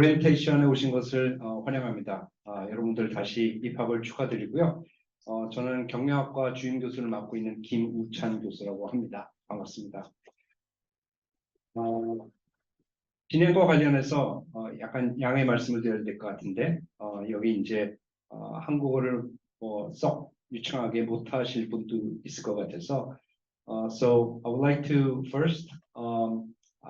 오리엔테이션에 오신 것을 환영합니다. 여러분들 다시 입학을 축하드리고요. 저는 경영학과 주임 교수를 맡고 있는 김우찬 교수라고 합니다. 반갑습니다. 진행과 관련해서 약간 양해 말씀을 드려야 될 것 같은데 여기 이제 한국어를 썩 유창하게 못하실 분도 있을 것 같아서 So I would like to first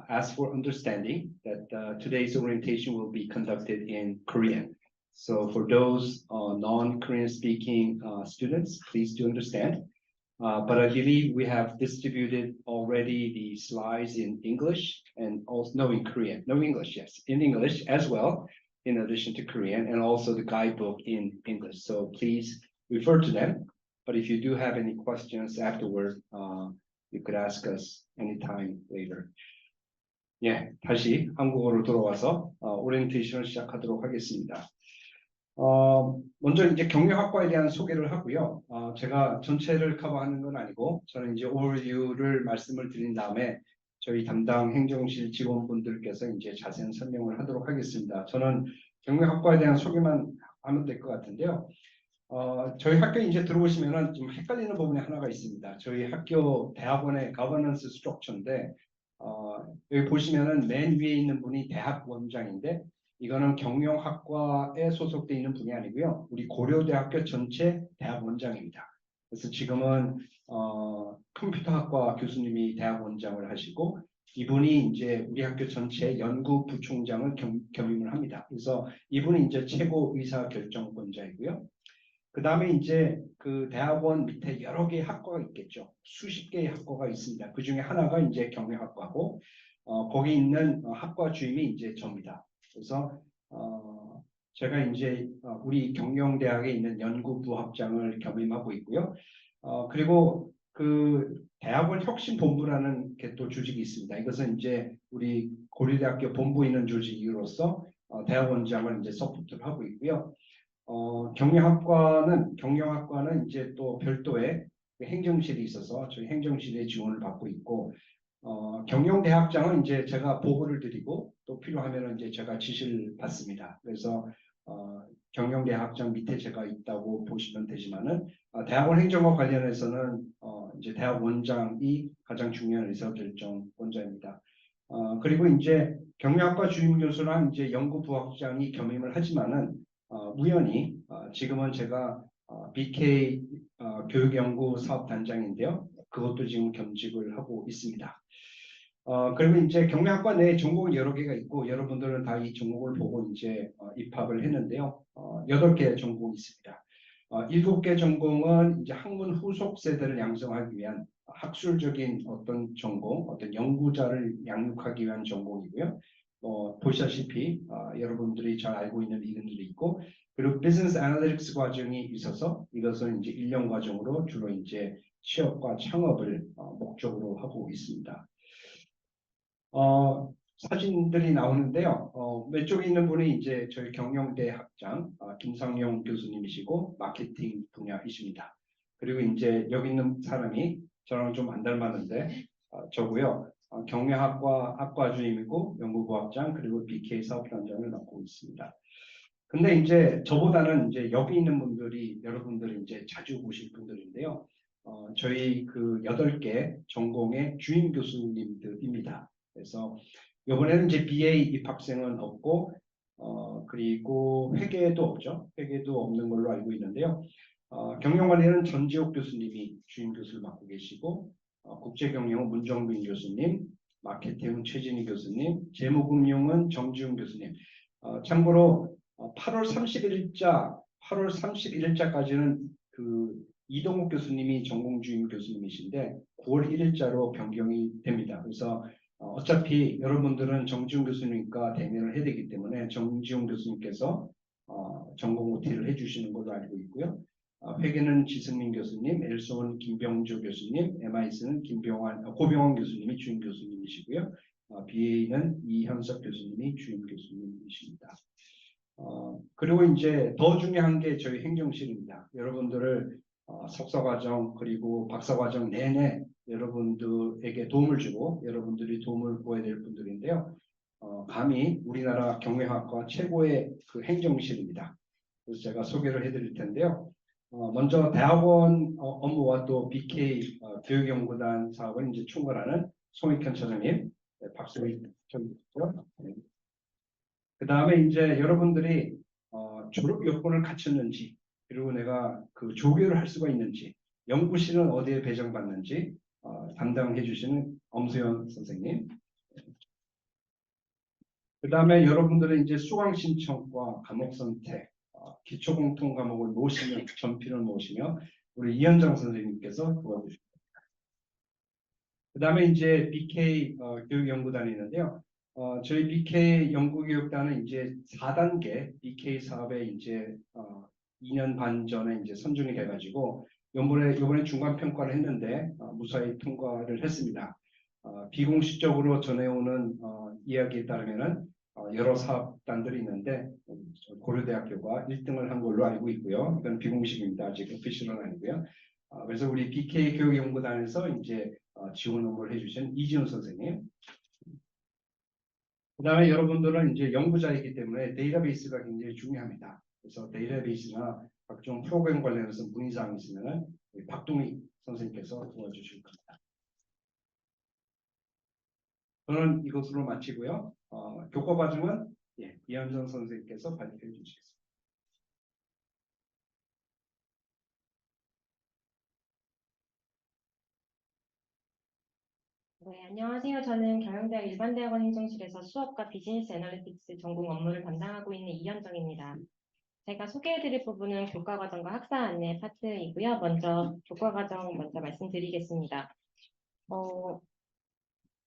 ask for understanding that today's orientation will be conducted in Korean. So for those non-Korean speaking students, please do understand. But I believe we have distributed already the slides in English and also in Korean. No English, yes, in English as well, in addition to Korean, and also the guidebook in English. So please refer to them. But if you do have any questions afterward, you could ask us anytime later. 예, 다시 한국어로 돌아와서 오리엔테이션을 시작하도록 하겠습니다. 먼저 이제 경영학과에 대한 소개를 하고요. 제가 전체를 커버하는 건 아니고 저는 이제 오버뷰를 말씀을 드린 다음에 저희 담당 행정실 직원분들께서 이제 자세한 설명을 하도록 하겠습니다. 저는 경영학과에 대한 소개만 하면 될 것 같은데요. 저희 학교에 이제 들어오시면은 좀 헷갈리는 부분이 하나가 있습니다. 저희 학교 대학원의 거버넌스 스트럭처인데 여기 보시면은 맨 위에 있는 분이 대학원장인데 이거는 경영학과에 소속되어 있는 분이 아니고요. 우리 고려대학교 전체 대학원장입니다. 그래서 지금은 컴퓨터학과 교수님이 대학원장을 하시고 이분이 이제 우리 학교 전체 연구부총장을 겸임을 합니다. 그래서 이분이 이제 최고 의사 결정권자이고요. 그 다음에 이제 그 대학원 밑에 여러 개의 학과가 있겠죠. 수십 개의 학과가 있습니다. 그 중에 하나가 이제 경영학과고 거기 있는 학과 주임이 이제 저입니다. 그래서 제가 이제 우리 경영대학에 있는 연구부학장을 겸임하고 있고요. 그리고 그 대학원 혁신본부라는 게 또 조직이 있습니다. 이것은 이제 우리 고려대학교 본부에 있는 조직으로서 대학원장을 이제 서포트를 하고 있고요. 경영학과는 이제 또 별도의 행정실이 있어서 저희 행정실의 지원을 받고 있고 경영대학장은 이제 제가 보고를 드리고 또 필요하면 이제 제가 지시를 받습니다. 그래서 경영대학장 밑에 제가 있다고 보시면 되지만은 대학원 행정과 관련해서는 이제 대학원장이 가장 중요한 의사결정권자입니다. 그리고 이제 경영학과 주임 교수랑 이제 연구부학장이 겸임을 하지만은 우연히 지금은 제가 BK 교육연구사업단장인데요. 그것도 지금 겸직을 하고 있습니다. 그리고 이제 경영학과 내에 전공이 여러 개가 있고 여러분들은 다 이 전공을 보고 이제 입학을 했는데요. 8개 전공이 있습니다. 7개 전공은 이제 학문 후속 세대를 양성하기 위한 학술적인 어떤 전공, 어떤 연구자를 양육하기 위한 전공이고요. 보시다시피 여러분들이 잘 알고 있는 이름들이 있고 그리고 비즈니스 애널리틱스 과정이 있어서 이것은 이제 1년 과정으로 주로 이제 취업과 창업을 목적으로 하고 있습니다. 사진들이 나오는데요. 왼쪽에 있는 분이 이제 저희 경영대 학장 김상용 교수님이시고 마케팅 분야이십니다. 그리고 이제 여기 있는 사람이 저랑 좀 안 닮았는데 저고요. 경영학과 학과주임이고 연구부학장 그리고 BK 사업단장을 맡고 있습니다. 근데 이제 저보다는 이제 여기 있는 분들이 여러분들이 이제 자주 보실 분들인데요. 저희 그 8개 전공의 주임 교수님들입니다. 그래서 이번에는 이제 BA 입학생은 없고 그리고 회계도 없죠. 회계도 없는 걸로 알고 있는데요. 경영관리는 전지옥 교수님이 주임 교수를 맡고 계시고 국제경영은 문정빈 교수님, 마케팅은 최진희 교수님, 재무금융은 정지훈 교수님. 참고로 8월 31일자까지는 그 이동욱 교수님이 전공 주임 교수님이신데 9월 1일자로 변경이 됩니다. 그래서 어차피 여러분들은 정지훈 교수님과 대면을 해야 되기 때문에 정지훈 교수님께서 전공 OT를 해주시는 걸로 알고 있고요. 회계는 지승민 교수님, 엘소는 김병조 교수님, MIC는 고병환 교수님이 주임 교수님이시고요. BA는 이현석 교수님이 주임 교수님이십니다. 그리고 이제 더 중요한 게 저희 행정실입니다. 여러분들을 석사과정 그리고 박사과정 내내 여러분들에게 도움을 주고 여러분들이 도움을 구해야 될 분들인데요. 감히 우리나라 경영학과 최고의 그 행정실입니다. 그래서 제가 소개를 해드릴 텐데요. 먼저 대학원 업무와 또 BK 교육연구단 사업을 이제 총괄하는 송익현 차장님, 네, 박수 쳐주시죠. 네. 그 다음에 이제 여러분들이 졸업 요건을 갖췄는지, 그리고 내가 그 조교를 할 수가 있는지, 연구실은 어디에 배정받는지 담당해 주시는 엄수연 선생님. 그 다음에 여러분들은 이제 수강 신청과 과목 선택, 기초 공통 과목을 모시며 전필을 모시며 우리 이현정 선생님께서 도와주십니다. 그 다음에 이제 BK 교육연구단이 있는데요. 저희 BK 연구교육단은 이제 4단계 BK 사업에 이제 2년 반 전에 이제 선정이 돼가지고 요번에 중간 평가를 했는데 무사히 통과를 했습니다. 비공식적으로 전해오는 이야기에 따르면은 여러 사업단들이 있는데 고려대학교가 1등을 한 걸로 알고 있고요. 이건 비공식입니다. 아직 오피셜은 아니고요. 그래서 우리 BK 교육연구단에서 이제 지원 업무를 해주신 이지훈 선생님. 그 다음에 여러분들은 이제 연구자이기 때문에 데이터베이스가 굉장히 중요합니다. 그래서 데이터베이스나 각종 프로그램 관련해서 문의사항이 있으면 박동희 선생님께서 도와주실 겁니다. 저는 이것으로 마치고요. 교과 과정은 이현정 선생님께서 발표해 주시겠습니다. 네, 안녕하세요. 저는 경영대학 일반대학원 행정실에서 수업과 비즈니스 애널리틱스 전공 업무를 담당하고 있는 이현정입니다. 제가 소개해드릴 부분은 교과과정과 학사 안내 파트이고요. 먼저 교과과정 먼저 말씀드리겠습니다.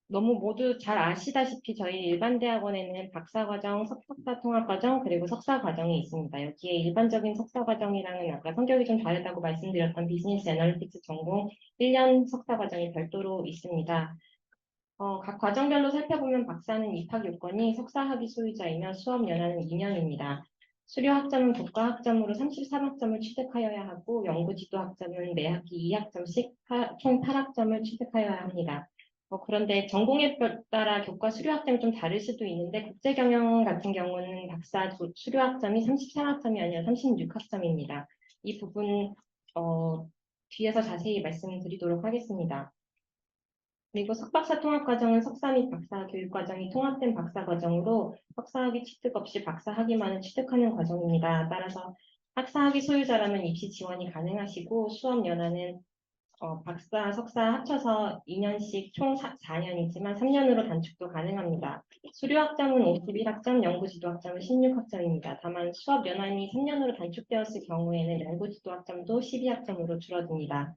너무 모두 잘 아시다시피 저희 일반대학원에는 박사과정, 석박사 통합과정, 그리고 석사과정이 있습니다. 여기에 일반적인 석사과정이랑은 아까 성격이 좀 다르다고 말씀드렸던 비즈니스 애널리틱스 전공 1년 석사과정이 별도로 있습니다. 각 과정별로 살펴보면 박사는 입학 요건이 석사 학위 소유자이며 수업 연한은 2년입니다. 수료 학점은 교과 학점으로 33학점을 취득하여야 하고 연구 지도 학점은 매 학기 2학점씩 총 8학점을 취득하여야 합니다. 그런데 전공에 따라 교과 수료 학점이 좀 다를 수도 있는데 국제경영 같은 경우는 박사 수료 학점이 33학점이 아니라 36학점입니다. 이 부분 뒤에서 자세히 말씀드리도록 하겠습니다. 그리고 석박사 통합과정은 석사 및 박사 교육과정이 통합된 박사과정으로 석사학위 취득 없이 박사학위만을 취득하는 과정입니다. 따라서 학사학위 소유자라면 입시 지원이 가능하시고 수업 연한은 박사, 석사 합쳐서 2년씩 총 4년이지만 3년으로 단축도 가능합니다. 수료 학점은 51학점, 연구 지도 학점은 16학점입니다. 다만 수업 연한이 3년으로 단축되었을 경우에는 연구 지도 학점도 12학점으로 줄어듭니다.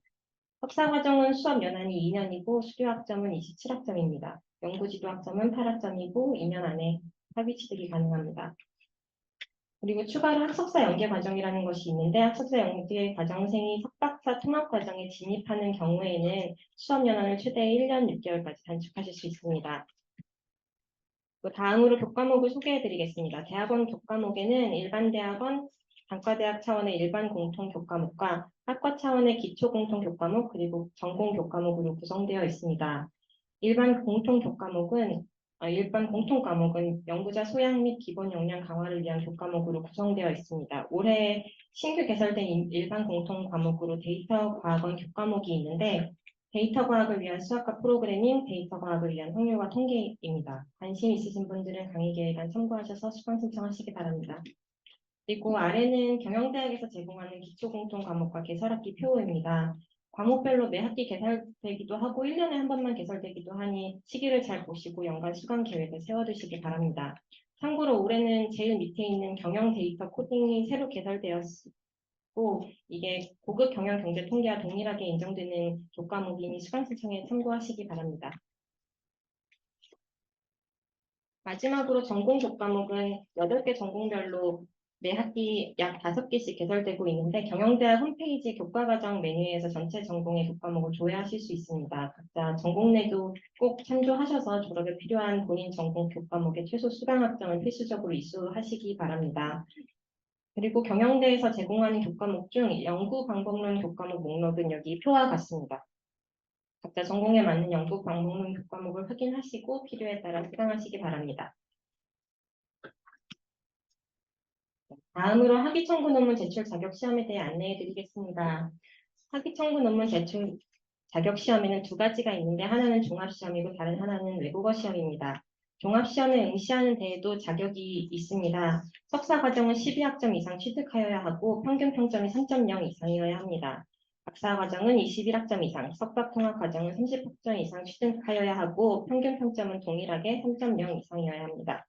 석사 과정은 수업 연한이 2년이고 수료 학점은 27학점입니다. 연구 지도 학점은 8학점이고 2년 안에 학위 취득이 가능합니다. 그리고 추가로 학석사 연계 과정이라는 것이 있는데 학석사 연계 과정생이 석박사 통합 과정에 진입하는 경우에는 수업 연한을 최대 1년 6개월까지 단축하실 수 있습니다. 다음으로 교과목을 소개해 드리겠습니다. 대학원 교과목에는 일반 대학원, 단과대학 차원의 일반 공통 교과목과 학과 차원의 기초 공통 교과목 그리고 전공 교과목으로 구성되어 있습니다. 일반 공통 과목은 연구자 소양 및 기본 역량 강화를 위한 교과목으로 구성되어 있습니다. 올해 신규 개설된 일반 공통 과목으로 데이터 과학원 교과목이 있는데 데이터 과학을 위한 수학과 프로그래밍, 데이터 과학을 위한 확률과 통계입니다. 관심 있으신 분들은 강의 계획안 참고하셔서 수강 신청하시기 바랍니다. 그리고 아래는 경영대학에서 제공하는 기초공통 과목과 개설학기 표입니다. 과목별로 매 학기 개설되기도 하고 1년에 한 번만 개설되기도 하니 시기를 잘 보시고 연간 수강 계획을 세워두시기 바랍니다. 참고로 올해는 제일 밑에 있는 경영 데이터 코딩이 새로 개설되었고 이게 고급 경영 경제 통계와 동일하게 인정되는 교과목이니 수강 신청에 참고하시기 바랍니다. 마지막으로 전공 교과목은 8개 전공별로 매 학기 약 5개씩 개설되고 있는데 경영대학 홈페이지 교과과정 메뉴에서 전체 전공의 교과목을 조회하실 수 있습니다. 각자 전공 내도 꼭 참조하셔서 졸업에 필요한 본인 전공 교과목의 최소 수강 학점을 필수적으로 이수하시기 바랍니다. 그리고 경영대에서 제공하는 교과목 중 연구 방법론 교과목 목록은 여기 표와 같습니다. 각자 전공에 맞는 연구 방법론 교과목을 확인하시고 필요에 따라 수강하시기 바랍니다. 다음으로 학위 청구 논문 제출 자격 시험에 대해 안내해 드리겠습니다. 학위 청구 논문 제출 자격 시험에는 두 가지가 있는데 하나는 종합 시험이고 다른 하나는 외국어 시험입니다. 종합 시험에 응시하는 데에도 자격이 있습니다. 석사 과정은 12학점 이상 취득하여야 하고 평균 평점이 3.0 이상이어야 합니다. 박사 과정은 21학점 이상, 석박 통합 과정은 30학점 이상 취득하여야 하고 평균 평점은 동일하게 3.0 이상이어야 합니다.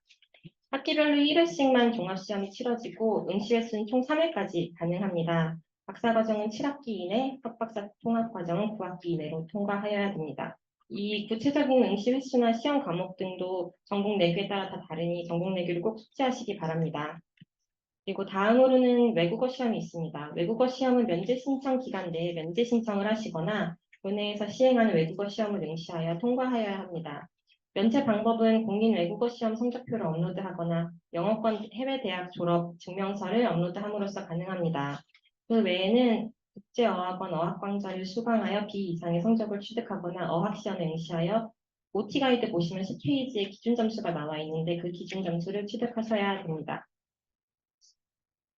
학기별로 1회씩만 종합시험이 치러지고 응시 횟수는 총 3회까지 가능합니다. 박사과정은 7학기 이내, 석박사 통합과정은 9학기 이내로 통과하여야 됩니다. 이 구체적인 응시 횟수나 시험 과목 등도 전공 내규에 따라 다 다르니 전공 내규를 꼭 숙지하시기 바랍니다. 그리고 다음으로는 외국어 시험이 있습니다. 외국어 시험은 면제 신청 기간 내에 면제 신청을 하시거나 교내에서 시행하는 외국어 시험을 응시하여 통과하여야 합니다. 면제 방법은 공인 외국어 시험 성적표를 업로드하거나 영어권 해외 대학 졸업 증명서를 업로드함으로써 가능합니다. 그 외에는 국제어학원 어학광자를 수강하여 B 이상의 성적을 취득하거나 어학시험에 응시하여 OT 가이드 보시면 10페이지에 기준 점수가 나와 있는데 그 기준 점수를 취득하셔야 됩니다.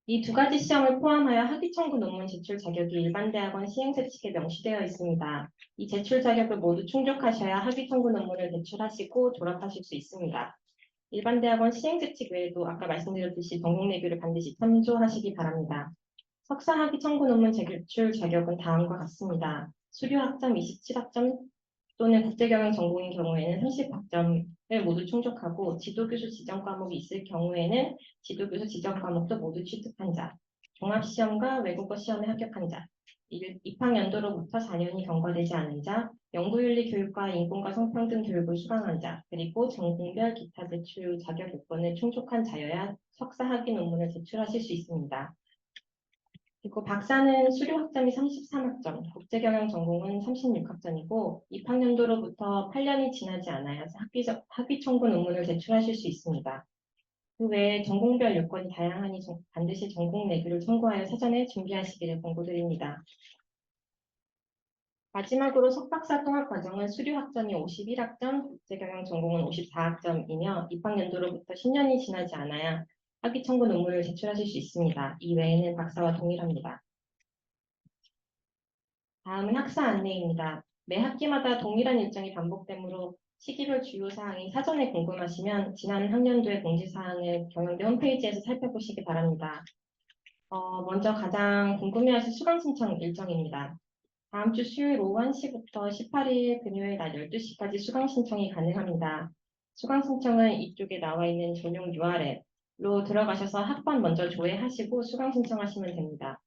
이 두 가지 시험을 포함하여 학위 청구 논문 제출 자격이 일반 대학원 시행세칙에 명시되어 있습니다. 이 제출 자격을 모두 충족하셔야 학위 청구 논문을 제출하시고 졸업하실 수 있습니다. 일반 대학원 시행세칙 외에도 아까 말씀드렸듯이 전공 내규를 반드시 참조하시기 바랍니다. 석사 학위 청구 논문 제출 자격은 다음과 같습니다. 수료 학점 27학점 또는 국제경영 전공인 경우에는 30학점을 모두 충족하고 지도교수 지정 과목이 있을 경우에는 지도교수 지정 과목도 모두 취득한 자, 종합시험과 외국어 시험에 합격한 자, 입학연도로부터 4년이 경과되지 않은 자, 연구윤리 교육과 인권과 성평등 교육을 수강한 자, 그리고 전공별 기타 제출 자격 요건을 충족한 자여야 석사 학위 논문을 제출하실 수 있습니다. 그리고 박사는 수료 학점이 33학점, 국제경영 전공은 36학점이고 입학연도로부터 8년이 지나지 않아야 학위 청구 논문을 제출하실 수 있습니다. 그 외에 전공별 요건이 다양하니 반드시 전공 내규를 참고하여 사전에 준비하시기를 권고드립니다. 마지막으로 석박사 통합 과정은 수료 학점이 51학점, 국제경영 전공은 54학점이며 입학연도로부터 10년이 지나지 않아야 학위 청구 논문을 제출하실 수 있습니다. 이 외에는 박사와 동일합니다. 다음은 학사 안내입니다. 매 학기마다 동일한 일정이 반복되므로 시기별 주요 사항이 사전에 궁금하시면 지난 학년도의 공지사항을 경영대 홈페이지에서 살펴보시기 바랍니다. 먼저 가장 궁금해하실 수강 신청 일정입니다. 다음 주 수요일 오후 1시부터 18일 금요일 낮 12시까지 수강 신청이 가능합니다. 수강 신청은 이쪽에 나와 있는 전용 URL로 들어가셔서 학번 먼저 조회하시고 수강 신청하시면 됩니다.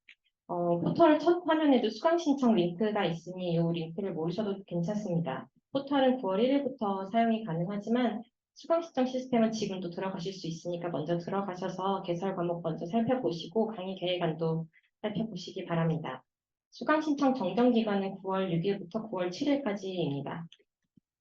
포털 첫 화면에도 수강 신청 링크가 있으니 이 링크를 모르셔도 괜찮습니다. 포털은 9월 1일부터 사용이 가능하지만 수강 신청 시스템은 지금도 들어가실 수 있으니까 먼저 들어가셔서 개설 과목 먼저 살펴보시고 강의 계획안도 살펴보시기 바랍니다. 수강 신청 정정 기간은 9월 6일부터 9월 7일까지입니다.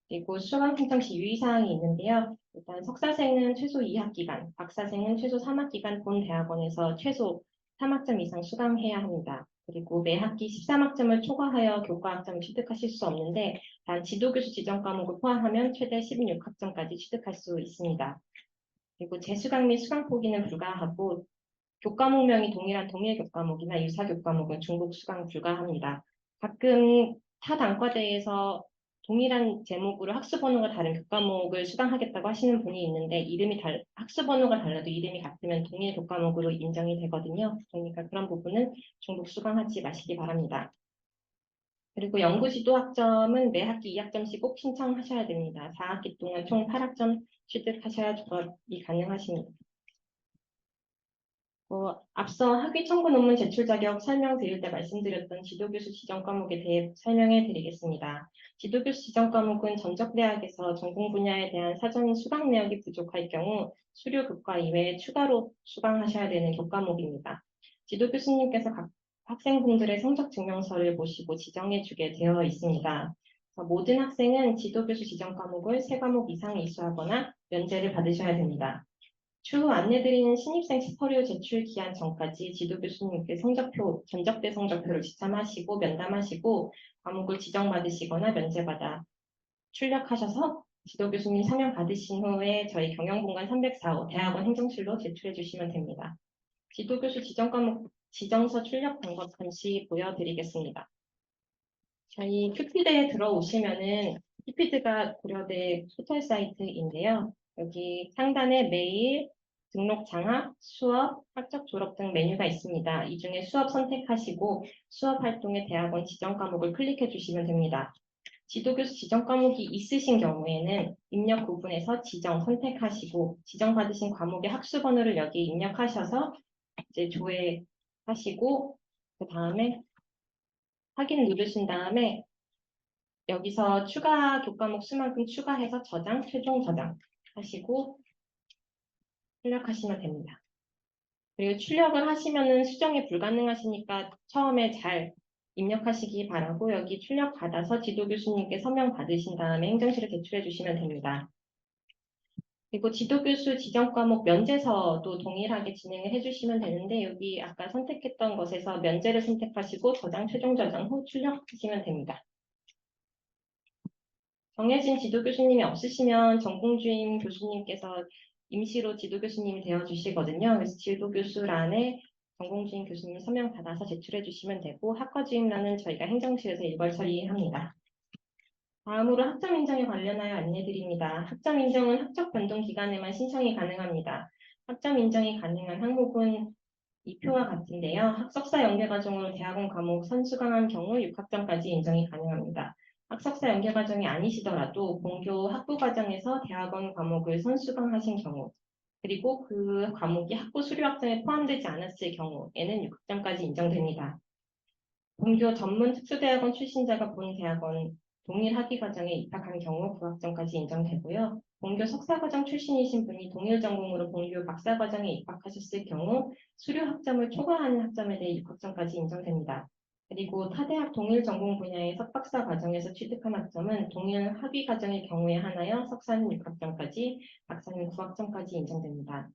그리고 수강 신청 시 유의사항이 있는데요. 일단 석사생은 최소 2학기간, 박사생은 최소 3학기간 본 대학원에서 최소 3학점 이상 수강해야 합니다. 그리고 매 학기 13학점을 초과하여 교과학점을 취득하실 수 없는데 단 지도교수 지정 과목을 포함하면 최대 16학점까지 취득할 수 있습니다. 그리고 재수강 및 수강 포기는 불가하고 교과목명이 동일한 동일 교과목이나 유사 교과목은 중복 수강 불가합니다. 가끔 타 단과대에서 동일한 제목으로 학습번호가 다른 교과목을 수강하겠다고 하시는 분이 있는데 학습번호가 달라도 이름이 같으면 동일 교과목으로 인정이 되거든요. 그러니까 그런 부분은 중복 수강하지 마시기 바랍니다. 그리고 연구지도 학점은 매 학기 2학점씩 꼭 신청하셔야 됩니다. 4학기 동안 총 8학점 취득하셔야 졸업이 가능하십니다. 앞서 학위 청구 논문 제출 자격 설명드릴 때 말씀드렸던 지도교수 지정 과목에 대해 설명해 드리겠습니다. 지도교수 지정 과목은 전적대학에서 전공 분야에 대한 사전 수강 내역이 부족할 경우 수료 교과 이외에 추가로 수강하셔야 되는 교과목입니다. 지도교수님께서 각 학생분들의 성적 증명서를 보시고 지정해 주게 되어 있습니다. 모든 학생은 지도교수 지정 과목을 3과목 이상 이수하거나 면제를 받으셔야 됩니다. 추후 안내드리는 신입생 서류 제출 기한 전까지 지도 교수님께 전적대 성적표를 지참하시고 면담하시고 과목을 지정받으시거나 면제받아 출력하셔서 지도 교수님 서명 받으신 후에 저희 경영분관 304호 대학원 행정실로 제출해 주시면 됩니다. 지도교수 지정과목 지정서 출력 방법 잠시 보여드리겠습니다. 저희 큐피드에 들어오시면은 큐피드가 고려대 포털 사이트인데요. 여기 상단에 메일, 등록 장학, 수업, 학적 졸업 등 메뉴가 있습니다. 이 중에 수업 선택하시고 수업 활동의 대학원 지정 과목을 클릭해 주시면 됩니다. 지도교수 지정 과목이 있으신 경우에는 입력 부분에서 지정 선택하시고 지정받으신 과목의 학수번호를 여기에 입력하셔서 이제 조회하시고 그 다음에 확인 누르신 다음에 여기서 추가 교과목 수만큼 추가해서 저장, 최종 저장 하시고 출력하시면 됩니다. 그리고 출력을 하시면은 수정이 불가능하시니까 처음에 잘 입력하시기 바라고 여기 출력 받아서 지도 교수님께 서명 받으신 다음에 행정실에 제출해 주시면 됩니다. 그리고 지도교수 지정 과목 면제서도 동일하게 진행을 해주시면 되는데 여기 아까 선택했던 것에서 면제를 선택하시고 저장, 최종 저장 후 출력하시면 됩니다. 정해진 지도교수님이 없으시면 전공주임 교수님께서 임시로 지도교수님이 되어주시거든요. 그래서 지도교수란에 전공주임 교수님 서명 받아서 제출해 주시면 되고 학과주임란은 저희가 행정실에서 일괄 처리합니다. 다음으로 학점 인정에 관련하여 안내드립니다. 학점 인정은 학적 변동 기간에만 신청이 가능합니다. 학점 인정이 가능한 항목은 이 표와 같은데요. 석사 연계과정으로 대학원 과목 선수강한 경우 6학점까지 인정이 가능합니다. 학석사 연계과정이 아니시더라도 본교 학부과정에서 대학원 과목을 선수강하신 경우 그리고 그 과목이 학부 수료학점에 포함되지 않았을 경우에는 6학점까지 인정됩니다. 본교 전문 특수대학원 출신자가 본 대학원 동일 학위과정에 입학한 경우 9학점까지 인정되고요. 본교 석사과정 출신이신 분이 동일 전공으로 본교 박사과정에 입학하셨을 경우 수료 학점을 초과하는 학점에 대해 6학점까지 인정됩니다. 그리고 타대학 동일 전공 분야의 석박사 과정에서 취득한 학점은 동일 학위 과정의 경우에 한하여 석사는 6학점까지, 박사는 9학점까지 인정됩니다.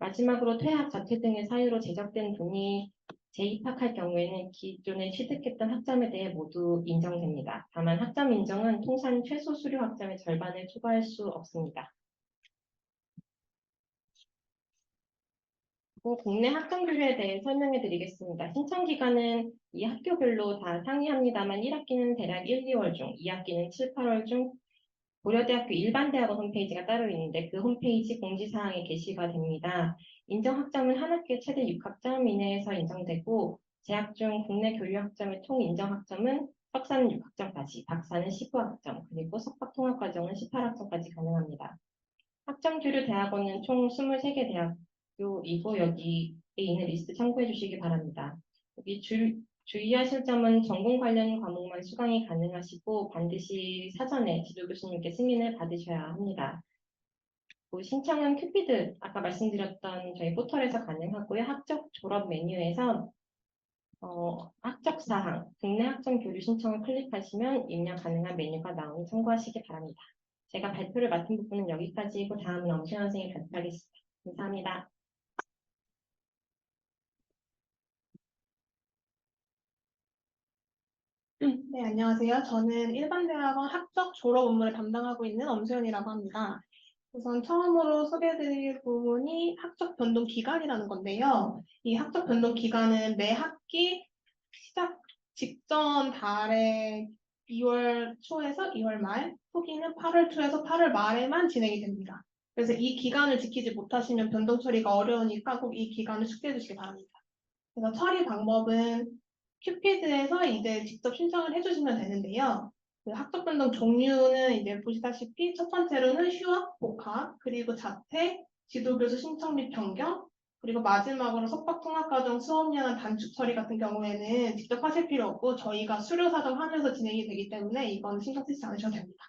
마지막으로 퇴학, 자퇴 등의 사유로 제적된 분이 재입학할 경우에는 기존에 취득했던 학점에 대해 모두 인정됩니다. 다만 학점 인정은 통산 최소 수료 학점의 절반을 초과할 수 없습니다. 국내 학점 교류에 대해 설명해 드리겠습니다. 신청 기간은 이 학교별로 다 상이합니다만 1학기는 대략 1, 2월 중, 2학기는 7, 8월 중 고려대학교 일반대학원 홈페이지가 따로 있는데 그 홈페이지 공지사항에 게시가 됩니다. 인정학점은 한 학기에 최대 6학점 이내에서 인정되고 재학 중 국내 교류학점의 총 인정학점은 석사는 6학점까지, 박사는 15학점, 그리고 석박통합과정은 18학점까지 가능합니다. 학점 교류 대학원은 총 23개 대학교이고 여기에 있는 리스트 참고해 주시기 바랍니다. 여기 주의하실 점은 전공 관련 과목만 수강이 가능하시고 반드시 사전에 지도 교수님께 승인을 받으셔야 합니다. 신청은 큐피드 아까 말씀드렸던 저희 포털에서 가능하고요. 학적 졸업 메뉴에서 학적 사항, 국내 학점 교류 신청을 클릭하시면 입력 가능한 메뉴가 나오니 참고하시기 바랍니다. 제가 발표를 맡은 부분은 여기까지이고 다음은 엄수연 선생님이 발표하겠습니다. 감사합니다. 네, 안녕하세요. 저는 일반대학원 학적 졸업 업무를 담당하고 있는 엄수연이라고 합니다. 우선 처음으로 소개해드릴 부분이 학적 변동 기간이라는 건데요. 이 학적 변동 기간은 매 학기 시작 직전 달에 2월 초에서 2월 말, 후기는 8월 초에서 8월 말에만 진행이 됩니다. 그래서 이 기간을 지키지 못하시면 변동 처리가 어려우니까 꼭 이 기간을 숙지해 주시기 바랍니다. 그래서 처리 방법은 큐피드에서 이제 직접 신청을 해주시면 되는데요. 그 학적 변동 종류는 이제 보시다시피 첫 번째로는 휴학, 복학, 그리고 자퇴, 지도교수 신청 및 변경, 그리고 마지막으로 석박통합과정 수업연한 단축 처리 같은 경우에는 직접 하실 필요 없고 저희가 수료 사정하면서 진행이 되기 때문에 이건 신경 쓰지 않으셔도 됩니다.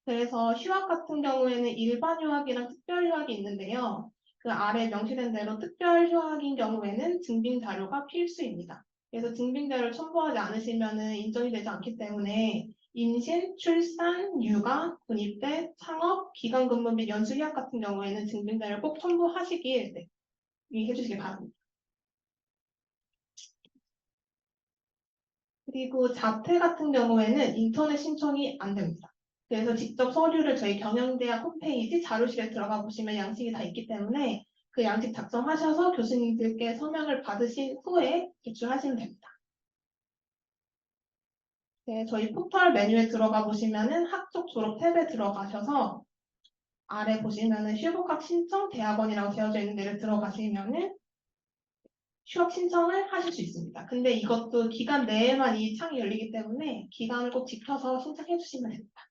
그래서 휴학 같은 경우에는 일반 휴학이랑 특별 휴학이 있는데요. 그 아래 명시된 대로 특별 휴학인 경우에는 증빙 자료가 필수입니다. 그래서 증빙 자료를 첨부하지 않으시면 인정이 되지 않기 때문에 임신, 출산, 육아, 군입대, 창업, 기간근무 및 연수 휴학 같은 경우에는 증빙 자료를 꼭 첨부하시길 유의해 주시기 바랍니다. 그리고 자퇴 같은 경우에는 인터넷 신청이 안 됩니다. 그래서 직접 서류를 저희 경영대학 홈페이지 자료실에 들어가 보시면 양식이 다 있기 때문에 그 양식 작성하셔서 교수님들께 서명을 받으신 후에 제출하시면 됩니다. 네, 저희 포털 메뉴에 들어가 보시면은 학적 졸업 탭에 들어가셔서 아래 보시면은 휴학학 신청 대학원이라고 되어져 있는 데를 들어가시면은 휴학 신청을 하실 수 있습니다. 근데 이것도 기간 내에만 이 창이 열리기 때문에 기간을 꼭 지켜서 신청해 주시면 됩니다.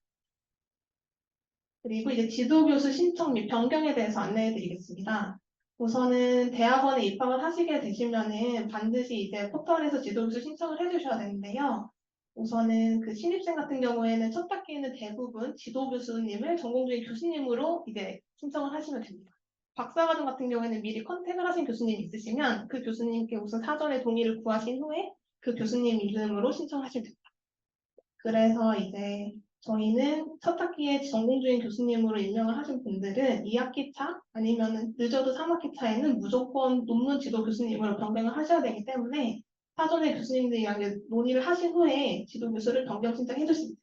그리고 이제 지도교수 신청 및 변경에 대해서 안내해 드리겠습니다. 우선은 대학원에 입학을 하시게 되시면은 반드시 이제 포털에서 지도교수 신청을 해 주셔야 되는데요. 우선은 그 신입생 같은 경우에는 첫 학기에는 대부분 지도교수님을 전공적인 교수님으로 이제 신청을 하시면 됩니다. 박사과정 같은 경우에는 미리 컨택을 하신 교수님이 있으시면 그 교수님께 우선 사전에 동의를 구하신 후에 그 교수님 이름으로 신청하시면 됩니다. 그래서 이제 저희는 첫 학기에 전공주인 교수님으로 임명을 하신 분들은 2학기 차 아니면 늦어도 3학기 차에는 무조건 논문 지도 교수님으로 변경을 하셔야 되기 때문에 사전에 교수님들이랑 이제 논의를 하신 후에 지도 교수를 변경 신청해 주십니다.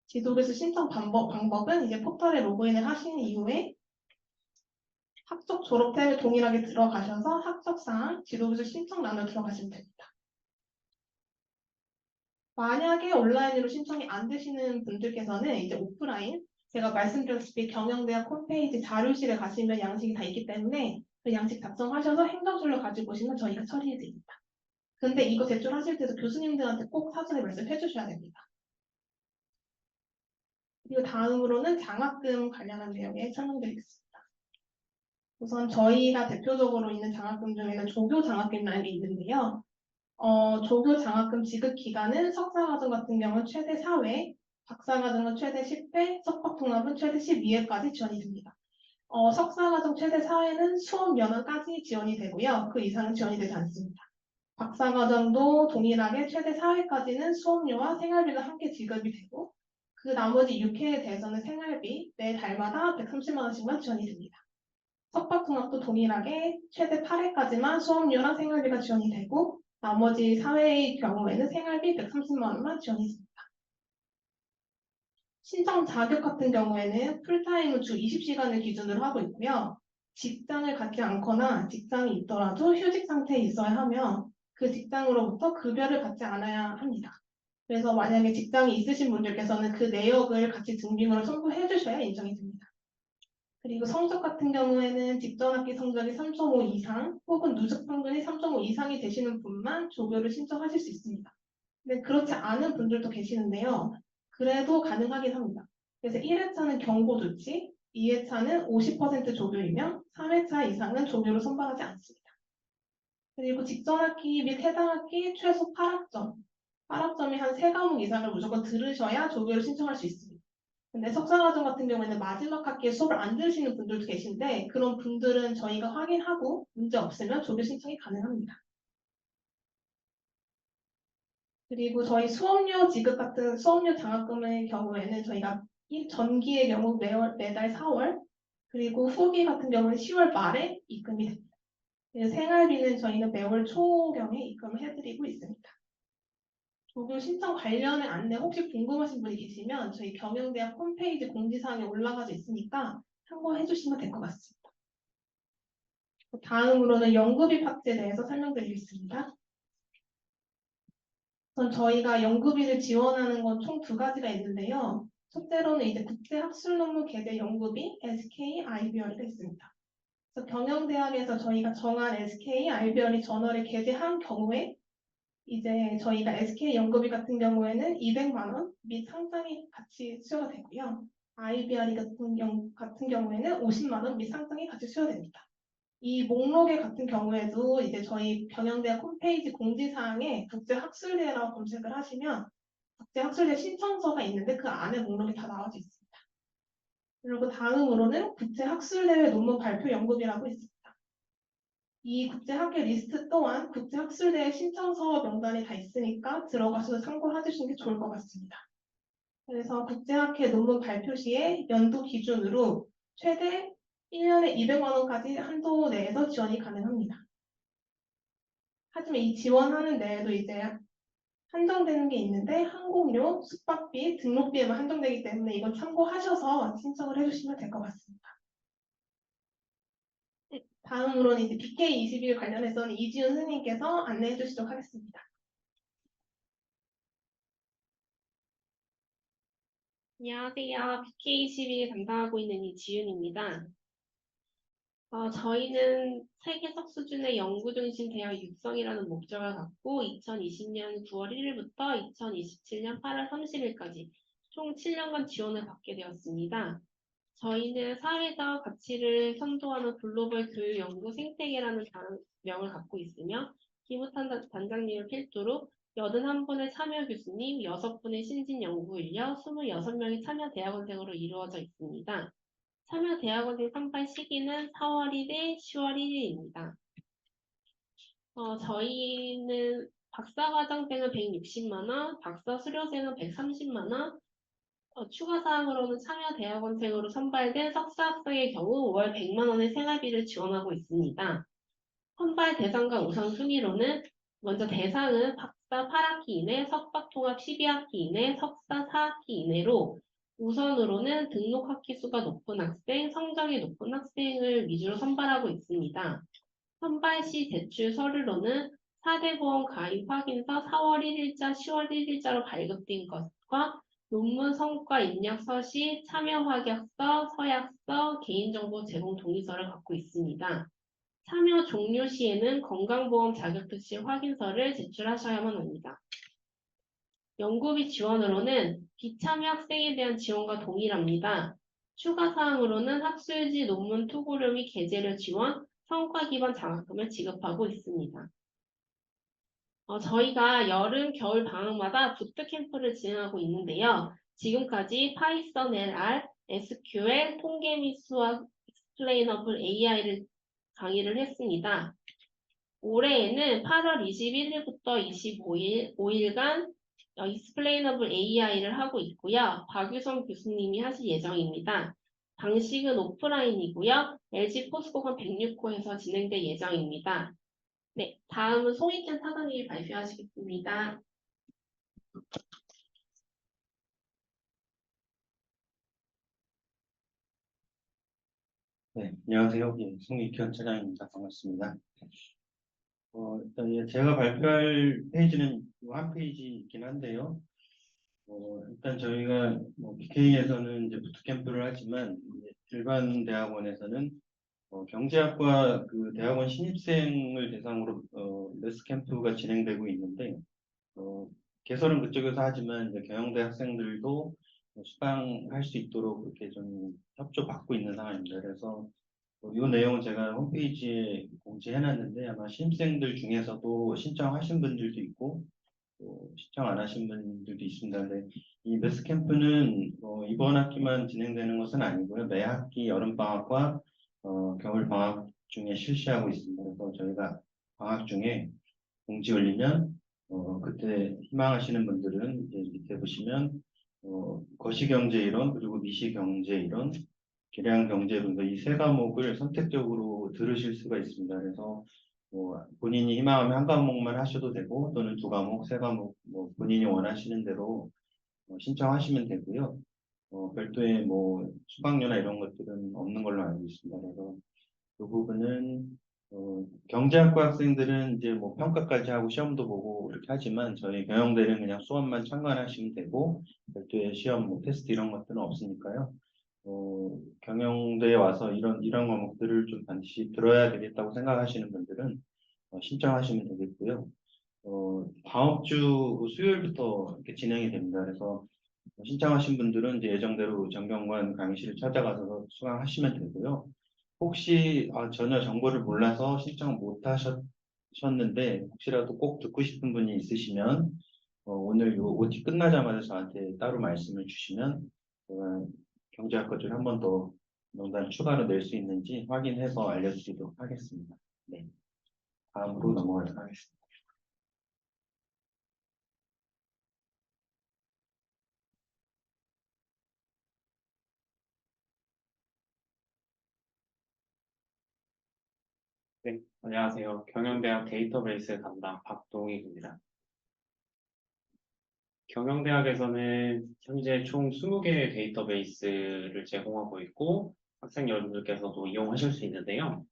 지도 교수 신청 방법은 이제 포털에 로그인을 하신 이후에 학적 졸업 탭에 동일하게 들어가셔서 학적사항 지도 교수 신청란으로 들어가시면 됩니다. 만약에 온라인으로 신청이 안 되시는 분들께서는 이제 오프라인, 제가 말씀드렸다시피 경영대학 홈페이지 자료실에 가시면 양식이 다 있기 때문에 그 양식 작성하셔서 행정실로 가지고 오시면 저희가 처리해 드립니다. 근데 이거 제출하실 때도 교수님들한테 꼭 사전에 말씀해 주셔야 됩니다. 그리고 다음으로는 장학금 관련한 내용에 설명드리겠습니다. 우선 저희가 대표적으로 있는 장학금 중에는 조교 장학금이라는 게 있는데요. 조교 장학금 지급 기간은 석사과정 같은 경우는 최대 4회, 박사과정은 최대 10회, 석박통합은 최대 12회까지 지원이 됩니다. 석사과정 최대 4회는 수업 연원까지 지원이 되고요. 그 이상은 지원이 되지 않습니다. 박사과정도 동일하게 최대 4회까지는 수업료와 생활비가 함께 지급이 되고 그 나머지 6회에 대해서는 생활비 매 달마다 130만 원씩만 지원이 됩니다. 석박통합도 동일하게 최대 8회까지만 수업료랑 생활비가 지원이 되고 나머지 4회의 경우에는 생활비 130만 원만 지원이 됩니다. 신청 자격 같은 경우에는 풀타임은 주 20시간을 기준으로 하고 있고요. 직장을 갖지 않거나 직장이 있더라도 휴직 상태에 있어야 하며 그 직장으로부터 급여를 받지 않아야 합니다. 그래서 만약에 직장이 있으신 분들께서는 그 내역을 같이 증빙으로 첨부해 주셔야 인정이 됩니다. 그리고 성적 같은 경우에는 직전 학기 성적이 3.5 이상 혹은 누적 평균이 3.5 이상이 되시는 분만 조교를 신청하실 수 있습니다. 근데 그렇지 않은 분들도 계시는데요. 그래도 가능하긴 합니다. 그래서 1회차는 경고 조치, 2회차는 50% 조교이며 3회차 이상은 조교를 선발하지 않습니다. 그리고 직전 학기 및 해당 학기 최소 8학점, 8학점이 한 3과목 이상을 무조건 들으셔야 조교를 신청할 수 있습니다. 근데 석사과정 같은 경우에는 마지막 학기에 수업을 안 들으시는 분들도 계신데 그런 분들은 저희가 확인하고 문제 없으면 조교 신청이 가능합니다. 그리고 저희 수업료 지급 같은 수업료 장학금의 경우에는 저희가 전기의 경우 매달 4월 그리고 후기 같은 경우는 10월 말에 입금이 됩니다. 그래서 생활비는 저희는 매월 초경에 입금을 해드리고 있습니다. 조교 신청 관련의 안내 혹시 궁금하신 분이 계시면 저희 경영대학 홈페이지 공지사항에 올라가져 있으니까 참고해 주시면 될 것 같습니다. 다음으로는 연구비 팍제에 대해서 설명드리겠습니다. 우선 저희가 연구비를 지원하는 건 총 2가지가 있는데요. 첫째로는 이제 국제학술논문 게재 연구비 SK IBR이가 있습니다. 그래서 경영대학에서 저희가 정한 SK IBR이 저널을 게재한 경우에 이제 저희가 SK 연구비 같은 경우에는 200만 원 및 상장이 같이 수여가 되고요. IBR이 같은 경우에는 50만 원 및 상장이 같이 수여됩니다. 이 목록에 같은 경우에도 이제 저희 경영대학 홈페이지 공지사항에 국제학술대회라고 검색을 하시면 국제학술대 신청서가 있는데 그 안에 목록이 다 나와져 있습니다. 그리고 다음으로는 국제학술대회 논문 발표 연구비라고 있습니다. 이 국제학회 리스트 또한 국제학술대회 신청서 명단이 다 있으니까 들어가셔서 참고해 주시는 게 좋을 것 같습니다. 그래서 국제학회 논문 발표 시에 연도 기준으로 최대 1년에 200만 원까지 한도 내에서 지원이 가능합니다. 하지만 이 지원하는 내에도 이제 한정되는 게 있는데 항공료, 숙박비, 등록비에만 한정되기 때문에 이건 참고하셔서 신청을 해주시면 될 것 같습니다. 다음으로는 이제 BK21 관련해서는 이지훈 선생님께서 안내해 주시도록 하겠습니다. 안녕하세요. BK21 담당하고 있는 이지윤입니다. 저희는 세계적 수준의 연구 중심 대학 육성이라는 목적을 갖고 2020년 9월 1일부터 2027년 8월 30일까지 총 7년간 지원을 받게 되었습니다. 저희는 사회적 가치를 선도하는 글로벌 교육 연구 생태계라는 명을 갖고 있으며 김우탄 단장님을 필두로 81분의 참여 교수님, 6분의 신진 연구 인력, 26명의 참여 대학원생으로 이루어져 있습니다. 참여 대학원생 선발 시기는 4월 1일, 10월 1일입니다. 저희는 박사과정생은 160만 원, 박사 수료생은 130만 원, 추가 사항으로는 참여 대학원생으로 선발된 석사학생의 경우 월 100만 원의 생활비를 지원하고 있습니다. 선발 대상과 우선순위로는 먼저 대상은 박사 8학기 이내, 석박통합 12학기 이내, 석사 4학기 이내로 우선으로는 등록 학기 수가 높은 학생, 성적이 높은 학생을 위주로 선발하고 있습니다. 선발 시 제출 서류로는 4대 보험 가입 확인서 4월 1일자, 10월 1일자로 발급된 것과 논문 성과 입력 서시, 참여 확약서, 서약서, 개인정보 제공 동의서를 갖고 있습니다. 참여 종료 시에는 건강보험 자격증 확인서를 제출하셔야만 합니다. 연구비 지원으로는 비참여 학생에 대한 지원과 동일합니다. 추가 사항으로는 학술지 논문 투고료 및 게재료 지원, 성과 기반 장학금을 지급하고 있습니다. 저희가 여름, 겨울 방학마다 부트캠프를 진행하고 있는데요. 지금까지 파이썬 LR, SQL, 통계 및 수학, 익스플레이너블 AI를 강의를 했습니다. 올해에는 8월 21일부터 25일, 5일간 익스플레이너블 AI를 하고 있고요. 박유성 교수님이 하실 예정입니다. 방식은 오프라인이고요. LG 포스코건 106호에서 진행될 예정입니다. 네, 다음은 송익현 사장님이 발표하시겠습니다. 네, 안녕하세요. 예, 송익현 차장입니다. 반갑습니다. 일단 제가 발표할 페이지는 한 페이지 있긴 한데요. 일단 저희가 BK에서는 이제 부트캠프를 하지만 이제 일반 대학원에서는 경제학과 그 대학원 신입생을 대상으로 레스 캠프가 진행되고 있는데 개설은 그쪽에서 하지만 이제 경영대 학생들도 수강할 수 있도록 그렇게 좀 협조받고 있는 상황입니다. 그래서 이 내용은 제가 홈페이지에 공지해놨는데 아마 신입생들 중에서도 신청하신 분들도 있고 또 신청 안 하신 분들도 있습니다. 근데 이 메스 캠프는 이번 학기만 진행되는 것은 아니고요. 매 학기 여름방학과 겨울 방학 중에 실시하고 있습니다. 그래서 저희가 방학 중에 공지 올리면 그때 희망하시는 분들은 이제 밑에 보시면 거시경제 이론 그리고 미시경제 이론 계량경제 이론 이 세 과목을 선택적으로 들으실 수가 있습니다. 그래서 본인이 희망하면 한 과목만 하셔도 되고 또는 두 과목, 세 과목 본인이 원하시는 대로 신청하시면 되고요. 별도의 수강료나 이런 것들은 없는 걸로 알고 있습니다. 그래서 그 부분은 경제학과 학생들은 이제 평가까지 하고 시험도 보고 이렇게 하지만 저희 경영대는 그냥 수업만 참관하시면 되고 별도의 시험, 테스트 이런 것들은 없으니까요. 경영대에 와서 이런 과목들을 좀 반드시 들어야 되겠다고 생각하시는 분들은 신청하시면 되겠고요. 다음 주 수요일부터 이렇게 진행이 됩니다. 그래서 신청하신 분들은 이제 예정대로 정경관 강의실을 찾아가서 수강하시면 되고요. 혹시 전혀 정보를 몰라서 신청 못 하셨는데 혹시라도 꼭 듣고 싶은 분이 있으시면 오늘 요 OT 끝나자마자 저한테 따로 말씀을 주시면 제가 경제학과 쪽에 한 번 더 명단 추가로 낼 수 있는지 확인해서 알려드리도록 하겠습니다. 네, 다음으로 넘어가도록 하겠습니다. 네, 안녕하세요. 경영대학 데이터베이스 담당 박동익입니다. 경영대학에서는 현재 총 20개의 데이터베이스를 제공하고 있고 학생 여러분들께서도 이용하실 수 있는데요.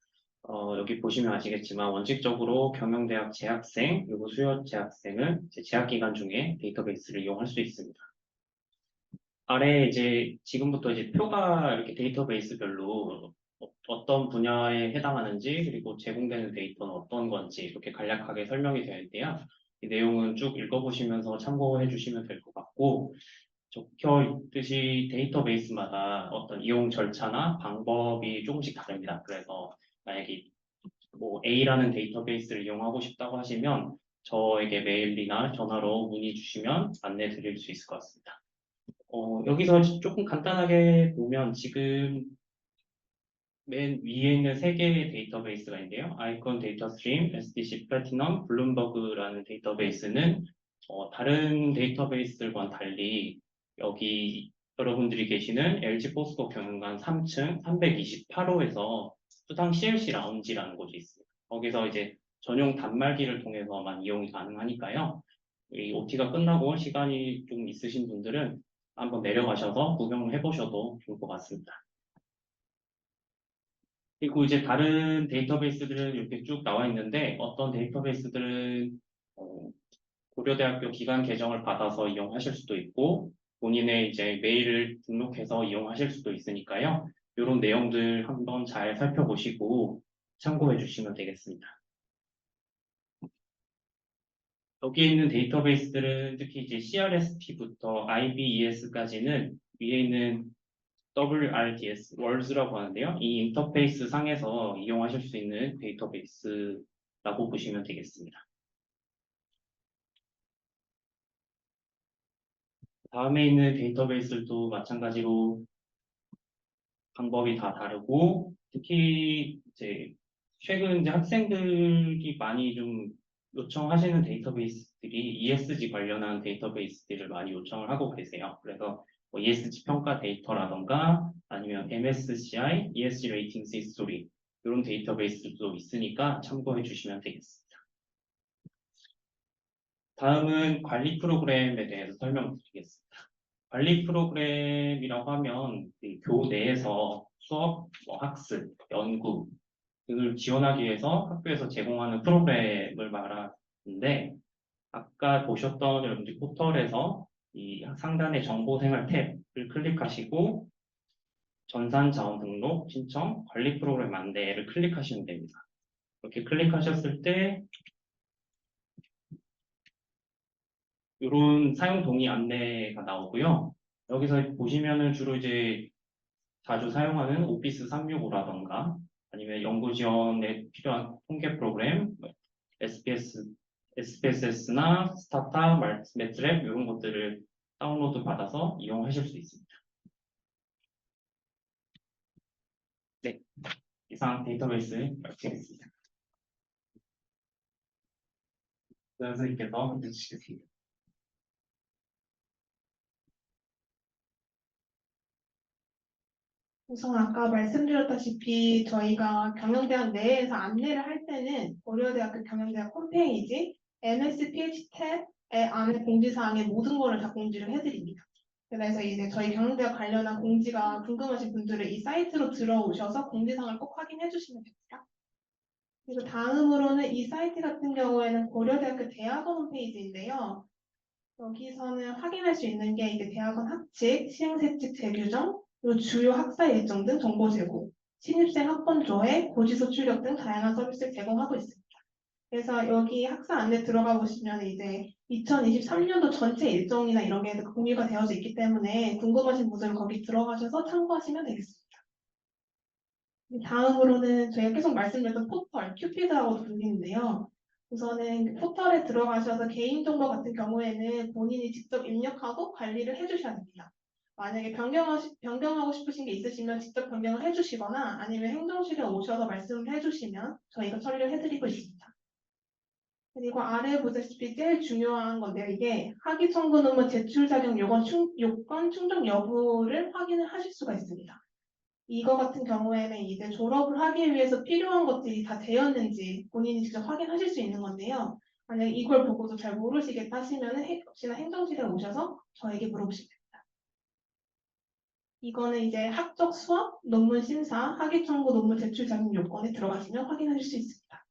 여기 보시면 아시겠지만 원칙적으로 경영대학 재학생 그리고 수요 재학생은 이제 재학 기간 중에 데이터베이스를 이용할 수 있습니다. 아래 이제 지금부터 이제 표가 이렇게 데이터베이스별로 어떤 분야에 해당하는지 그리고 제공되는 데이터는 어떤 건지 이렇게 간략하게 설명이 되어 있는데요. 이 내용은 쭉 읽어보시면서 참고해 주시면 될 것 같고 적혀 있듯이 데이터베이스마다 어떤 이용 절차나 방법이 조금씩 다릅니다. 그래서 만약에 뭐 A라는 데이터베이스를 이용하고 싶다고 하시면 저에게 메일이나 전화로 문의 주시면 안내 드릴 수 있을 것 같습니다. 여기서 조금 간단하게 보면 지금 맨 위에 있는 세 개의 데이터베이스가 있는데요. 아이콘 데이터 스트림, SDC 플래티넘, 블룸버그라는 데이터베이스는 다른 데이터베이스들과는 달리 여기 여러분들이 계시는 LG 포스코 경영관 3층 328호에서 수상 CLC 라운지라는 곳이 있습니다. 거기서 이제 전용 단말기를 통해서만 이용이 가능하니까요. 이 OT가 끝나고 시간이 좀 있으신 분들은 한번 내려가셔서 구경을 해보셔도 좋을 것 같습니다. 그리고 이제 다른 데이터베이스들은 이렇게 쭉 나와 있는데 어떤 데이터베이스들은 고려대학교 기관 계정을 받아서 이용하실 수도 있고 본인의 이제 메일을 등록해서 이용하실 수도 있으니까요. 이런 내용들 한번 잘 살펴보시고 참고해 주시면 되겠습니다. 여기에 있는 데이터베이스들은 특히 이제 CRST부터 IBES까지는 위에 있는 WRDS, 월즈라고 하는데요. 이 인터페이스 상에서 이용하실 수 있는 데이터베이스라고 보시면 되겠습니다. 다음에 있는 데이터베이스도 마찬가지로 방법이 다 다르고 특히 이제 최근 이제 학생들이 많이 좀 요청하시는 데이터베이스들이 ESG 관련한 데이터베이스들을 많이 요청을 하고 계세요. 그래서 뭐 ESG 평가 데이터라던가 아니면 MSCI, ESG 레이팅스 히스토리 이런 데이터베이스도 있으니까 참고해 주시면 되겠습니다. 다음은 관리 프로그램에 대해서 설명드리겠습니다. 관리 프로그램이라고 하면 그 교내에서 수업, 뭐 학습, 연구 등을 지원하기 위해서 학교에서 제공하는 프로그램을 말하는데 아까 보셨던 여러분들 포털에서 이 상단의 정보생활 탭을 클릭하시고 전산자원 등록, 신청, 관리 프로그램 안내를 클릭하시면 됩니다. 이렇게 클릭하셨을 때 이런 사용 동의 안내가 나오고요. 여기서 보시면은 주로 이제 자주 사용하는 오피스 365라던가 아니면 연구 지원에 필요한 통계 프로그램, SPSS나 스타타, 매트랩 이런 것들을 다운로드 받아서 이용하실 수 있습니다. 네, 이상 데이터베이스 마치겠습니다. 선생님께서 해주시겠습니다. 우선 아까 말씀드렸다시피 저희가 경영대학 내에서 안내를 할 때는 고려대학교 경영대학 홈페이지 MSPH 탭에 안에 공지사항의 모든 거를 다 공지를 해드립니다. 그래서 이제 저희 경영대학 관련한 공지가 궁금하신 분들은 이 사이트로 들어오셔서 공지사항을 꼭 확인해 주시면 됩니다. 그리고 다음으로는 이 사이트 같은 경우에는 고려대학교 대학원 홈페이지인데요. 여기서는 확인할 수 있는 게 이제 대학원 학칙, 시행세칙 재규정, 그리고 주요 학사 일정 등 정보 제공, 신입생 학번 조회, 고지서 출력 등 다양한 서비스를 제공하고 있습니다. 그래서 여기 학사 안내 들어가 보시면 이제 2023년도 전체 일정이나 이런 게 공유가 되어져 있기 때문에 궁금하신 분들은 거기 들어가셔서 참고하시면 되겠습니다. 다음으로는 저희가 계속 말씀드렸던 포털, 큐피드라고도 불리는데요. 우선은 포털에 들어가셔서 개인정보 같은 경우에는 본인이 직접 입력하고 관리를 해주셔야 됩니다. 만약에 변경하고 싶으신 게 있으시면 직접 변경을 해주시거나 아니면 행정실에 오셔서 말씀을 해주시면 저희가 처리를 해드리고 있습니다. 그리고 아래 보시다시피 제일 중요한 건데요. 이게 학위 청구 논문 제출 자격 요건 충족 여부를 확인을 하실 수가 있습니다. 이거 같은 경우에는 이제 졸업을 하기 위해서 필요한 것들이 다 되었는지 본인이 직접 확인하실 수 있는 건데요. 만약에 이걸 보고도 잘 모르시겠다 하시면 혹시나 행정실에 오셔서 저에게 물어보시면 됩니다. 이거는 이제 학적 수업, 논문 심사, 학위 청구, 논문 제출 자격 요건에 들어가시면 확인하실 수 있습니다.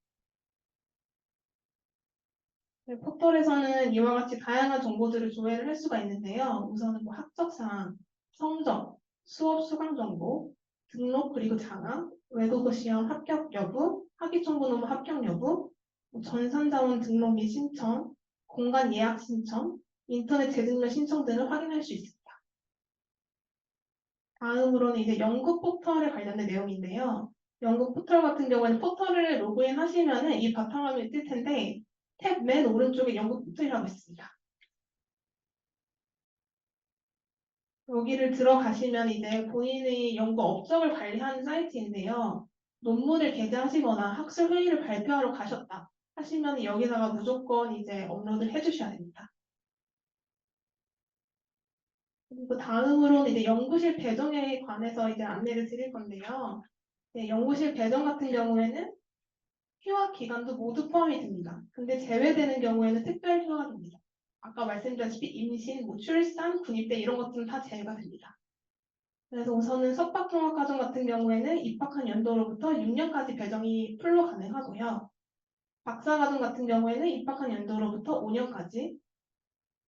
네, 포털에서는 이와 같이 다양한 정보들을 조회를 할 수가 있는데요. 우선은 뭐 학적 사항, 성적, 수업 수강 정보, 등록 그리고 장학, 외국어 시험 합격 여부, 학위 청구 논문 합격 여부, 뭐 전산자원 등록 및 신청, 공간 예약 신청, 인터넷 재증명 신청 등을 확인할 수 있습니다. 다음으로는 이제 연구 포털에 관련된 내용인데요. 연구 포털 같은 경우에는 포털을 로그인 하시면은 이 바탕화면이 뜰 텐데 탭 맨 오른쪽에 연구 포털이라고 있습니다. 여기를 들어가시면 이제 본인의 연구 업적을 관리하는 사이트인데요. 논문을 게재하시거나 학술 회의를 발표하러 가셨다 하시면 여기다가 무조건 이제 업로드를 해주셔야 됩니다. 그리고 다음으로는 이제 연구실 배정에 관해서 이제 안내를 드릴 건데요. 네, 연구실 배정 같은 경우에는 휴학 기간도 모두 포함이 됩니다. 근데 제외되는 경우에는 특별 휴학입니다. 아까 말씀드렸다시피 임신, 뭐 출산, 군입대 이런 것들은 다 제외가 됩니다. 그래서 우선은 석박종합과정 같은 경우에는 입학한 연도로부터 6년까지 배정이 풀로 가능하고요. 박사과정 같은 경우에는 입학한 연도로부터 5년까지,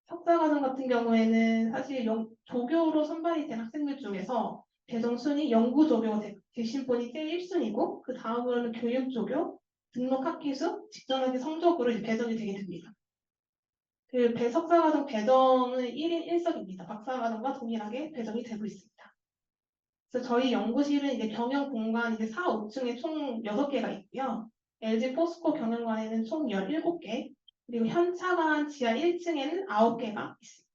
석사과정 같은 경우에는 사실 조교로 선발이 된 학생들 중에서 배정 순위 연구조교 되신 분이 제일 1순위고 그 다음으로는 교육조교, 등록학기수, 직전학기 성적으로 이제 배정이 되게 됩니다. 그 석사과정 배정은 1인 1석입니다. 박사과정과 동일하게 배정이 되고 있습니다. 그래서 저희 연구실은 이제 경영 공간 이제 4, 5층에 총 6개가 있고요. LG 포스코 경영관에는 총 17개, 그리고 현차관 지하 1층에는 9개가 있습니다.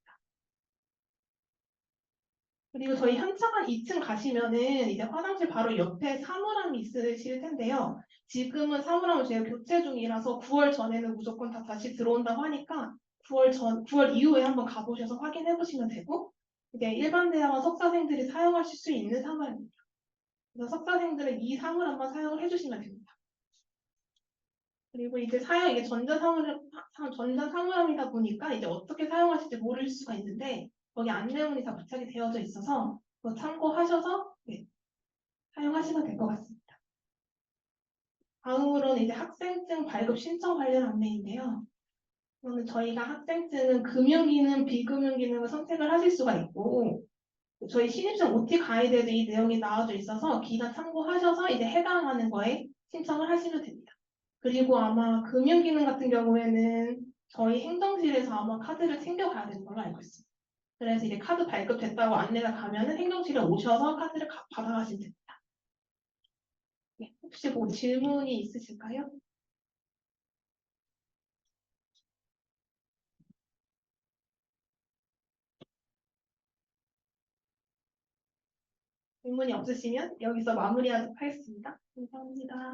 그리고 저희 현차관 2층 가시면은 이제 화장실 바로 옆에 사물함이 있으실 텐데요. 지금은 사물함을 저희가 교체 중이라서 9월 전에는 무조건 다 다시 들어온다고 하니까 9월 이후에 한번 가보셔서 확인해 보시면 되고, 이제 일반 대학원 석사생들이 사용하실 수 있는 사물함입니다. 그래서 석사생들은 이 사물함만 사용을 해주시면 됩니다. 그리고 이제 이게 전자사물함이다 보니까 이제 어떻게 사용하실지 모를 수가 있는데 거기 안내문이 다 부착이 되어져 있어서 그거 참고하셔서 네, 사용하시면 될 것 같습니다. 다음으로는 이제 학생증 발급 신청 관련 안내인데요. 그러면 저희가 학생증은 금융기능, 비금융기능을 선택을 하실 수가 있고 저희 신입생 OT 가이드에도 이 내용이 나와져 있어서 기간 참고하셔서 이제 해당하는 거에 신청을 하시면 됩니다. 그리고 아마 금융기능 같은 경우에는 저희 행정실에서 아마 카드를 챙겨가야 되는 걸로 알고 있습니다. 그래서 이제 카드 발급됐다고 안내가 가면은 행정실에 오셔서 카드를 받아가시면 됩니다. 네, 혹시 뭐 질문이 있으실까요? 질문이 없으시면 여기서 마무리하도록 하겠습니다. 감사합니다.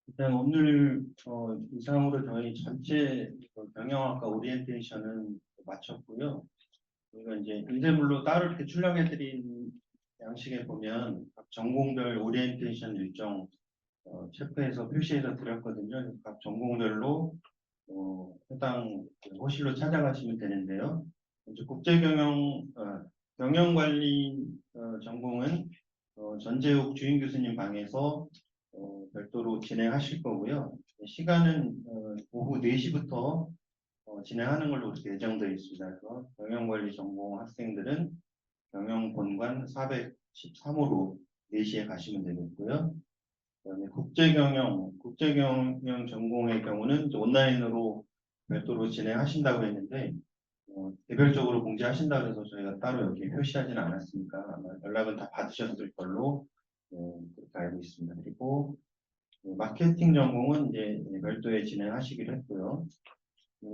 일단 오늘 이상으로 저희 전체 경영학과 오리엔테이션은 마쳤고요. 저희가 이제 인쇄물로 따로 이렇게 출력해드린 양식에 보면 각 전공별 오리엔테이션 일정 체크해서 표시해서 드렸거든요. 각 전공별로 해당 호실로 찾아가시면 되는데요. 이제 국제경영 경영관리 전공은 전재욱 주임 교수님 방에서 별도로 진행하실 거고요. 시간은 오후 4시부터 진행하는 걸로 이렇게 예정되어 있습니다. 그래서 경영관리 전공 학생들은 경영본관 413호로 4시에 가시면 되겠고요. 그다음에 국제경영 전공의 경우는 이제 온라인으로 별도로 진행하신다고 했는데 개별적으로 공지하신다고 해서 저희가 따로 여기 표시하지는 않았으니까 아마 연락은 다 받으셨을 걸로 그렇게 알고 있습니다. 그리고 마케팅 전공은 이제 별도에 진행하시기로 했고요.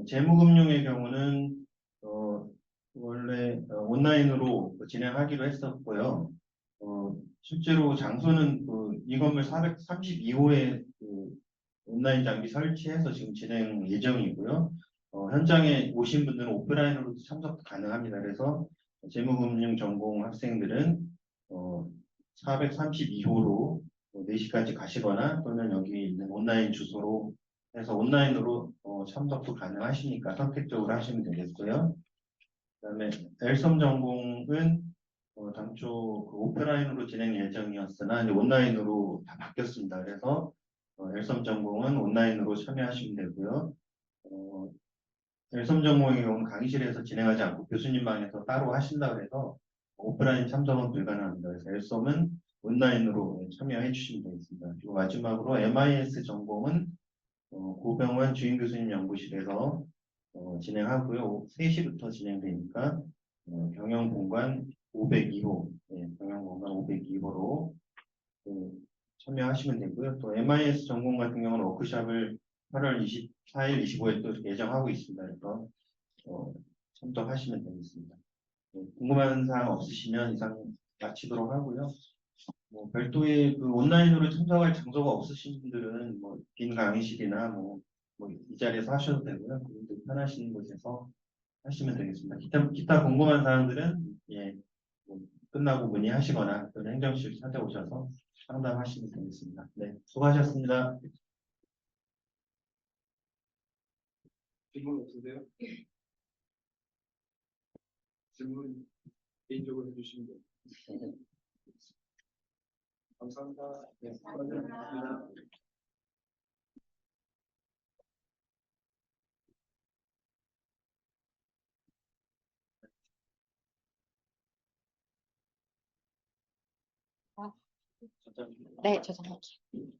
재무금융의 경우는 원래 온라인으로 진행하기로 했었고요. 실제로 장소는 이 건물 432호에 온라인 장비 설치해서 지금 진행 예정이고요. 현장에 오신 분들은 오프라인으로도 참석 가능합니다. 그래서 재무금융 전공 학생들은 432호로 4시까지 가시거나 또는 여기 있는 온라인 주소로 해서 온라인으로 참석도 가능하시니까 선택적으로 하시면 되겠고요. 그다음에 엘섬 전공은 당초 그 오프라인으로 진행 예정이었으나 이제 온라인으로 다 바뀌었습니다. 그래서 엘섬 전공은 온라인으로 참여하시면 되고요. 엘섬 전공의 경우는 강의실에서 진행하지 않고 교수님 방에서 따로 하신다고 해서 오프라인 참석은 불가능합니다. 그래서 엘섬은 온라인으로 참여해 주시면 되겠습니다. 그리고 마지막으로 MIS 전공은 고병원 주임 교수님 연구실에서 진행하고요. 3시부터 진행되니까 경영공간 502호, 경영공간 502호로 참여하시면 되고요. 또 MIS 전공 같은 경우는 워크숍을 8월 24일, 25일 또 예정하고 있습니다. 그래서 참석하시면 되겠습니다. 궁금한 사항 없으시면 이상 마치도록 하고요. 별도의 그 온라인으로 참석할 장소가 없으신 분들은 빈 강의실이나 이 자리에서 하셔도 되고요. 그분들 편하신 곳에서 하시면 되겠습니다. 기타 궁금한 사항들은 끝나고 문의하시거나 또는 행정실 찾아오셔서 상담하시면 되겠습니다. 네, 수고하셨습니다. 질문 없으세요? 질문 개인적으로 해주시면 돼요. 감사합니다. 네, 수고하셨습니다. 네, 저장할게요.